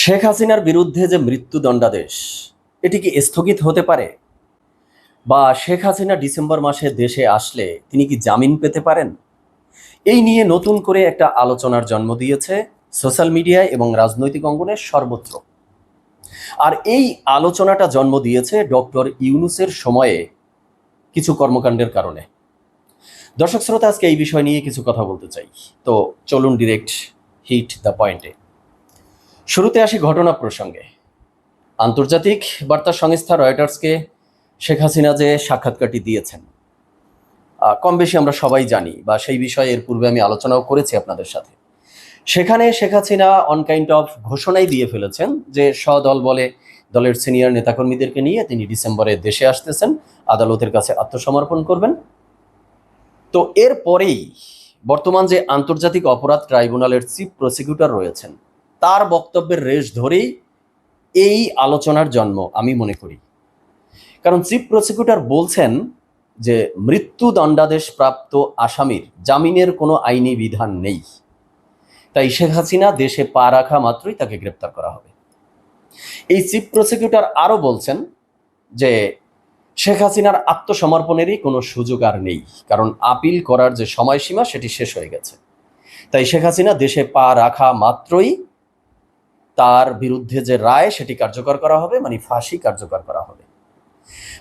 শেখ হাসিনার বিরুদ্ধে যে মৃত্যুদণ্ডাদেশ, এটি কি স্থগিত হতে পারে? বা শেখ হাসিনা ডিসেম্বর মাসে দেশে আসলে তিনি কি জামিন পেতে পারেন? এই নিয়ে নতুন করে একটা আলোচনার জন্ম দিয়েছে সোশ্যাল মিডিয়ায় এবং রাজনৈতিক অঙ্গনের সর্বত্র। আর এই আলোচনাটা জন্ম দিয়েছে ডক্টর ইউনূসের সময়ে কিছু কর্মকাণ্ডের কারণে। দর্শক শ্রোতা, আজকে এই বিষয় নিয়ে কিছু কথা বলতে চাই। তো চলুন ডিরেক্ট হিট দ্য পয়েন্টে। শুরুতে আসি ঘটনা প্রসঙ্গে। আন্তর্জাতিক বার্তা সংস্থা রয়টার্সকে শেখ হাসিনা যে সাক্ষাৎকারটি দিয়েছেন, কম বেশি আমরা সবাই জানি, বা সেই বিষয়ে এর পূর্বে আমি আলোচনাও করেছি আপনাদের সাথে। সেখানে Sheikh Hasina on kind of ঘোষণাই দিয়ে ফেলেছেন যে স্বদল বলে দলের সিনিয়র নেতাকর্মীদেরকে নিয়ে তিনি ডিসেম্বরে দেশে আসতেছেন, আদালতের কাছে আত্মসমর্পণ করবেন। তো এরপরেই বর্তমান যে আন্তর্জাতিক অপরাধ ট্রাইব্যুনালের চিফ প্রসিকিউটর রয়েছেন, তার বক্তব্যের রেশ ধরেই এই আলোচনার জন্ম আমি মনে করি। কারণ চিফ প্রসিকিউটর বলছেন যে মৃত্যুদণ্ডাদেশ প্রাপ্ত আসামির জামিনের কোনো আইনি বিধান নেই, তাই শেখ হাসিনা দেশে পা রাখা মাত্রই তাকে গ্রেপ্তার করা হবে। এই চিফ প্রসিকিউটর আরও বলছেন যে শেখ হাসিনার আত্মসমর্পণেরই কোনো সুযোগ আর নেই, কারণ আপিল করার যে সময়সীমা সেটি শেষ হয়ে গেছে। তাই শেখ হাসিনা দেশে পা রাখা মাত্রই তার বিরুদ্ধে যে রায় সেটি কার্যকর করা হবে, মানে ফাঁসি কার্যকর করা হবে।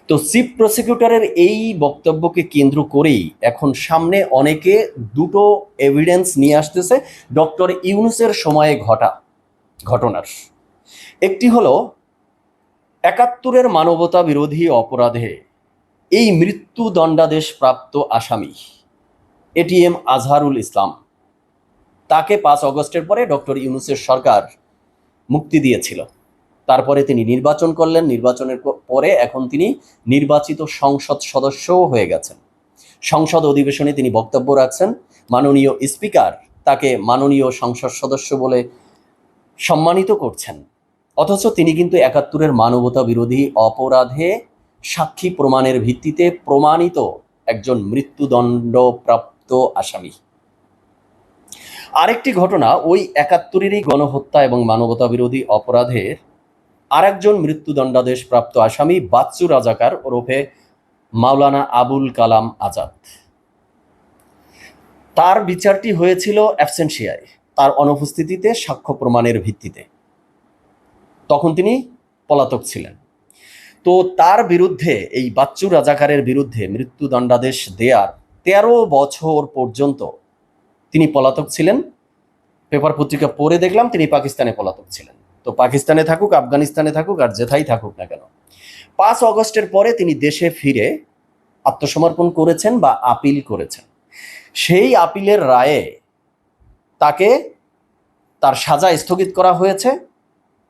তো চিফ প্রসিকিউটরের এই বক্তব্যকে কেন্দ্র করেই এখন সামনে অনেকে দুটো এভিডেন্স নিয়ে আসতেছে ডক্টর ইউনূসের সময়ে ঘটনার। একটি হলো ৭১-এর মানবতা বিরোধী অপরাধে এই মৃত্যুদণ্ডাদেশ প্রাপ্ত আসামি এটিএম আজহারুল ইসলাম, তাকে ৫ অগস্টের পরে ডক্টর ইউনূসের সরকার মুক্তি দিয়েছিল। তারপরে তিনি নির্বাচন করলেন, নির্বাচনের পরে এখন তিনি নির্বাচিত সংসদ সদস্যও হয়ে গেছেন। সংসদ অধিবেশনে তিনি বক্তব্য রাখছেন, মাননীয় স্পিকার তাকে মাননীয় সংসদ সদস্য বলে সম্মানিত করছেন। অথচ তিনি কিন্তু ৭১-এর মানবতা বিরোধী অপরাধে সাক্ষী প্রমাণের ভিত্তিতে প্রমাণিত একজন মৃত্যুদণ্ডপ্রাপ্ত আসামি। আরেকটি ঘটনা, ওই ৭১-এরই গণহত্যা এবং মানবতা বিরোধী অপরাধের আরেকজন মৃত্যুদণ্ডাদেশ প্রাপ্ত আসামি বাচ্চু রাজাকার ওরফে মাওলানা আবুল কালাম আজাদ। তার বিচারটি হয়েছিল অ্যাবসেন্সিয়ায়, তার অনুপস্থিতিতে সাক্ষ্য প্রমাণের ভিত্তিতে। তখন তিনি পলাতক ছিলেন। তো তার বিরুদ্ধে, এই বাচ্চু রাজাকারের বিরুদ্ধে মৃত্যুদণ্ডাদেশ দেওয়ার ১৩ বছর পর্যন্ত তিনি পলাতক ছিলেন। পেপার পত্রিকা পড়ে দেখলাম তিনি পাকিস্তানে পলাতক ছিলেন। তো পাকিস্তানে থাকুক, আফগানিস্তানে থাকুক, আর যেথাই থাকুক না কেন, ৫ অগস্টের পরে তিনি দেশে ফিরে আত্মসমর্পণ করেছেন বা আপিল করেছেন। সেই আপিলের রায়ে তাকে তার সাজা স্থগিত করা হয়েছে,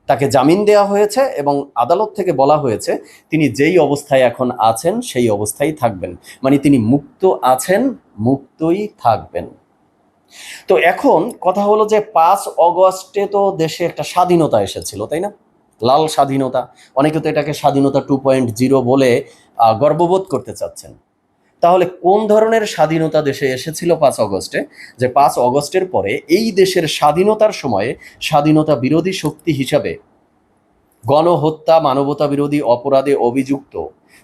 তাকে জামিন দেওয়া হয়েছে এবং আদালত থেকে বলা হয়েছে তিনি যেই অবস্থায় এখন আছেন সেই অবস্থায় থাকবেন, মানে তিনি মুক্ত আছেন, মুক্তই থাকবেন। তো এখন কথা হলো যে ৫ অগস্টে তো দেশে একটা স্বাধীনতা এসেছিল, তাই না? লাল স্বাধীনতা। অনেকে তো এটাকে স্বাধীনতা 2.0 বলে গর্ববোধ করতে চাচ্ছেন। তাহলে কোন ধরনের স্বাধীনতা দেশে এসেছিল ৫ অগস্টে, যে ৫ অগস্টের পরে এই দেশের স্বাধীনতার সময়ে স্বাধীনতা বিরোধী শক্তি হিসাবে গণহত্যা, মানবতা বিরোধী অপরাধে অভিযুক্ত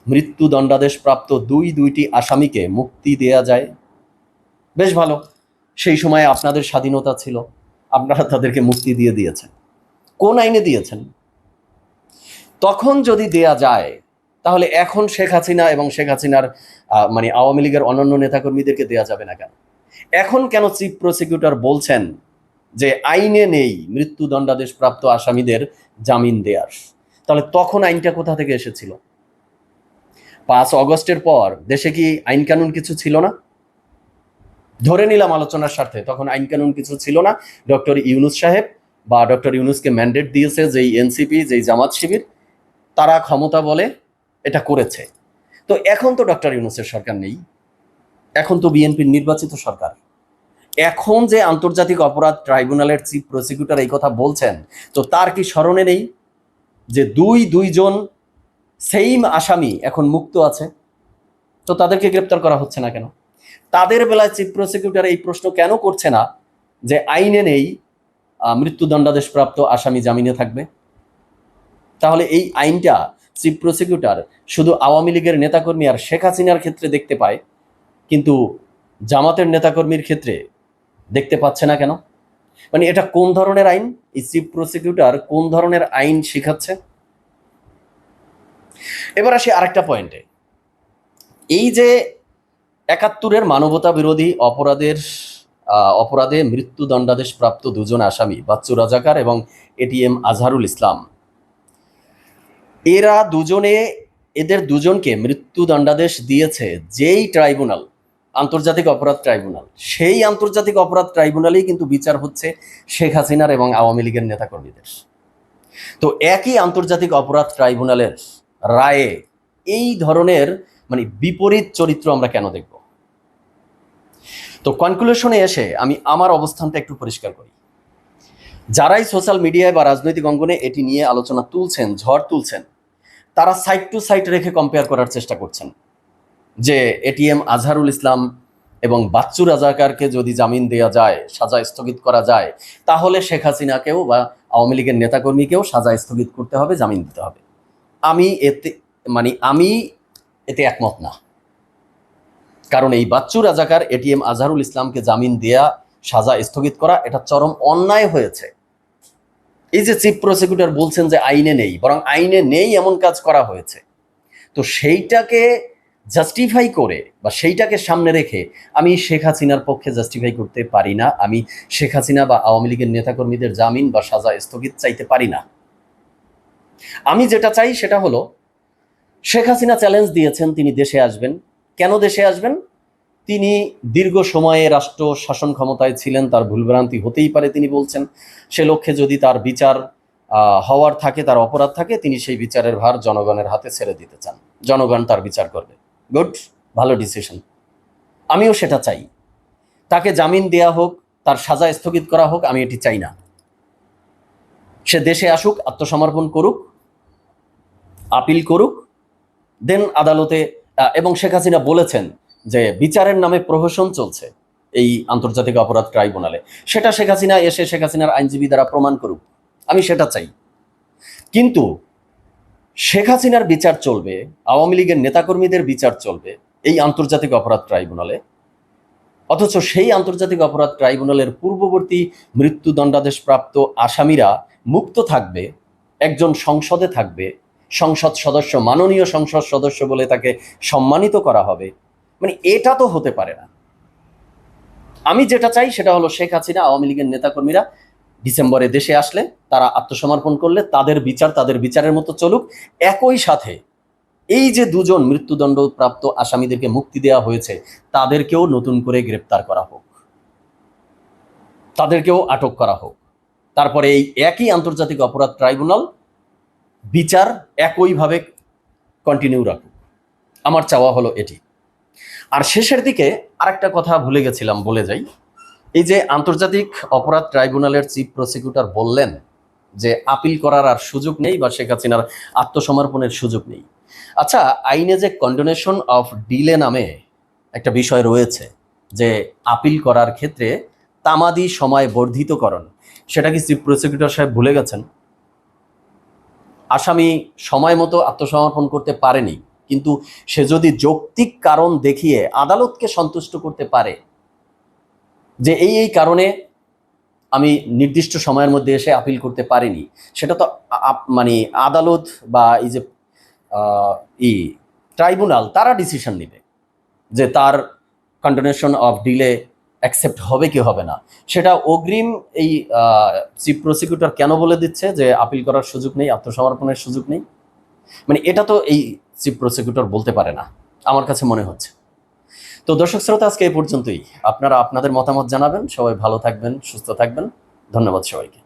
মৃত্যুদণ্ডাদেশ প্রাপ্ত দুইটি আসামিকে মুক্তি দেয়া যায়? বেশ ভালো, সেই সময়ে আপনাদের স্বাধীনতা ছিল, আপনারা তাদেরকে মুক্তি দিয়ে দিয়েছেন। কোন আইনে দিয়েছেন? তখন যদি দেয়া যায়, তাহলে এখন শেখ হাসিনা এবং শেখ হাসিনার মানে আওয়ামী লীগের অন্যান্য নেতাকর্মীদেরকে দেয়া যাবে না কেন? এখন কেন চিফ প্রসিকিউটর বলছেন যে আইনে নেই মৃত্যুদণ্ডাদেশ প্রাপ্ত আসামিদের জামিন দেয়ার? তাহলে তখন আইনটা কোথা থেকে এসেছিল? ৫ অগস্টের পর দেশে কি আইন কানুন কিছু ছিল না? ধরে নিলাম আলোচনার স্বার্থে তখন আইন কানুন কিছু ছিল না। ডক্টর ইউনূস সাহেব বা ডক্টর ইউনূসকে ম্যান্ডেট দিয়েছে যেই এনসিপি, যেই জামাত শিবির, তারা ক্ষমতা বলে এটা করেছে। তো এখন তো ডক্টর ইউনূসের সরকার নেই, এখন তো বিএনপির নির্বাচিত সরকার। এখন যে আন্তর্জাতিক অপরাধ ট্রাইব্যুনালের চিফ প্রসিকিউটর এই কথা বলছেন, তো তার কি স্মরণে নেই যে দুইজন সেইম আসামি এখন মুক্ত আছে? তো তাদেরকে গ্রেপ্তার করা হচ্ছে না কেন? তাদের বেলায় চিফ প্রসিকিউটর এই প্রশ্ন কেন করছে না যে আইনে নেই মৃত্যুদণ্ডাদেশপ্রাপ্ত আসামি জামিনে থাকবে? তাহলে এই আইনটা চিফ প্রসিকিউটর শুধু আওয়ামী লীগের নেতাকর্মী আর শেখ হাসিনার ক্ষেত্রে দেখতে পায়, কিন্তু জামাতের নেতাকর্মীর ক্ষেত্রে দেখতে পাচ্ছে না কেন? মানে এটা কোন ধরনের আইন? এই চিফ প্রসিকিউটর কোন ধরনের আইন শিখাচ্ছে? এবার আসি আরেকটা পয়েন্টে। এই যে ৭১-এর মানবতা বিরোধী অপরাধে মৃত্যুদণ্ডাদেশ প্রাপ্ত দুজন আসামি বাচ্চু রাজাকার এবং এটিএম আজহারুল ইসলাম, এদের দুজনকে মৃত্যুদণ্ডাদেশ দিয়েছে যেই ট্রাইব্যুনাল, আন্তর্জাতিক অপরাধ ট্রাইব্যুনাল, সেই আন্তর্জাতিক অপরাধ ট্রাইব্যুনালেই কিন্তু বিচার হচ্ছে শেখ হাসিনার এবং আওয়ামী লীগের নেতাকর্মীদের। তো একই আন্তর্জাতিক অপরাধ ট্রাইব্যুনালের রায়ে এই ধরনের মানে বিপরীত চরিত্র আমরা কেন দেখব? তো কনক্লুশনে এসে আমি আমার অবস্থানটা একটু পরিষ্কার করি। যারাই সোশ্যাল মিডিয়ায় বা রাজনৈতিক অঙ্গনে এটি নিয়ে আলোচনা তুলছেন, ঝড় তুলছেন, তারা সাইড টু সাইড রেখে কম্পেয়ার করার চেষ্টা করছেন যে এটিএম আজহারুল ইসলাম এবং বাচ্চু রাজাকারকে যদি জামিন দেওয়া যায়, সাজা স্থগিত করা যায়, তাহলে শেখ হাসিনাকেও বা আওয়ামী লীগের নেতাকর্মীকেও সাজা স্থগিত করতে হবে, জামিন দিতে হবে। আমি এতে একমত না। কারণ এই বাচ্চু রাজাকার এটিএম আজহারুল ইসলামকে জামিন দেয়া, সাজা স্থগিত করা, এটা চরম অন্যায় হয়েছে। এই যে চিফ প্রসিকিউটর বলছেন যে আইনে নেই, বরং আইনে নেই এমন কাজ করা হয়েছে। তো সেইটাকে জাস্টিফাই করে বা সেইটাকে সামনে রেখে আমি শেখ হাসিনার পক্ষে জাস্টিফাই করতে পারি না। আমি শেখ হাসিনা বা আওয়ামী লীগের নেতাকর্মীদের জামিন বা সাজা স্থগিত চাইতে পারি না। আমি যেটা চাই সেটা হলো, শেখ হাসিনা চ্যালেঞ্জ দিয়েছেন তিনি দেশে আসবেন। কেন দেশে আসবেন? তিনি দীর্ঘ সময়ে রাষ্ট্র শাসন ক্ষমতায় ছিলেন, তার ভুলভ্রান্তি হতেই পারে, তিনি বলছেন। সে লক্ষ্যে যদি তার বিচার হওয়ার থাকে, তার অপরাধ থাকে, তিনি সেই বিচারের ভার জনগণের হাতে ছেড়ে দিতে চান। জনগণ তার বিচার করবে। গুড, ভালো ডিসিশন। আমিও সেটা চাই। তাকে জামিন দেয়া হোক, তার সাজা স্থগিত করা হোক, আমি এটি চাই না। সে দেশে আসুক, আত্মসমর্পণ করুক, আপিল করুক, দেন আদালতে। এবং শেখ হাসিনা বলেছেন যে বিচারের নামে প্রহসন চলছে এই আন্তর্জাতিক অপরাধ ট্রাইব্যুনালে, সেটা শেখ হাসিনা এসে শেখ হাসিনার আইনজীবী দ্বারা প্রমাণ করুক, আমি সেটা চাই। কিন্তু শেখ হাসিনার বিচার চলবে, আওয়ামী লীগের নেতাকর্মীদের বিচার চলবে এই আন্তর্জাতিক অপরাধ ট্রাইব্যুনালে, অথচ সেই আন্তর্জাতিক অপরাধ ট্রাইব্যুনালের পূর্ববর্তী মৃত্যুদণ্ডাদেশপ্রাপ্ত আসামিরা মুক্ত থাকবে, একজন সংসদে থাকবে, সংসদ সদস্য, মাননীয় সংসদ সদস্য বলে তাকে সম্মানিত করা হবে। মানে এটা তো হতে পারে না। আমি যেটা চাই সেটা হলো শেখ হাসিনা, আওয়ামী লীগের নেতাকর্মীরা ডিসেম্বরে দেশে আসলে, তারা আত্মসমর্পণ করলে তাদের বিচারের মতো চলুক। একই সাথে এই যে দুজন মৃত্যুদণ্ডপ্রাপ্ত আসামিদেরকে মুক্তি দেওয়া হয়েছে, তাদেরকেও নতুন করে গ্রেপ্তার করা হোক, তাদেরকেও আটক করা হোক। তারপরে এই একই আন্তর্জাতিক অপরাধ ট্রাইব্যুনাল বিচার একইভাবে কন্টিনিউ রাখুক। আমার চাওয়া হলো এটি। আর শেষের দিকে আরেকটা কথা ভুলে গেছিলাম, বলে যাই। এই যে আন্তর্জাতিক অপরাধ ট্রাইব্যুনালের চিফ প্রসিকিউটর বললেন যে আপিল করার আর সুযোগ নেই বা শেখ হাসিনার আত্মসমর্পণের সুযোগ নেই। আচ্ছা, আইনে যে কন্ডোনেশন অফ ডিলে নামে একটা বিষয় রয়েছে, যে আপিল করার ক্ষেত্রে তামাদি সময় বর্ধিতকরণ, সেটা কি চিফ প্রসিকিউটর সাহেব ভুলে গেছেন? আসামি সময় মতো আত্মসমর্পণ করতে পারেনি, কিন্তু সে যদি যৌক্তিক কারণ দেখিয়ে আদালতকে সন্তুষ্ট করতে পারে যে এই কারণে আমি নির্দিষ্ট সময়ের মধ্যে এসে আপিল করতে পারিনি, সেটা তো মানে আদালত বা এই যে ট্রাইব্যুনাল তারা ডিসিশন নেবে যে তার কন্ডোনেশন অফ ডিলে অ্যাকসেপ্ট হবে কি হবে না। সেটা অগ্রিম এই চিফ প্রসিকিউটর কেন বলে দিচ্ছে যে আপিল করার সুযোগ নেই, আত্মসমর্পণের সুযোগ নেই? মানে এটা তো এই চিফ প্রসিকিউটর বলতে পারে না, আমার কাছে মনে হচ্ছে। তো দর্শক শ্রোতা, আজকে এই পর্যন্তই। আপনারা আপনাদের মতামত জানাবেন। সবাই ভালো থাকবেন, সুস্থ থাকবেন। ধন্যবাদ সবাইকে।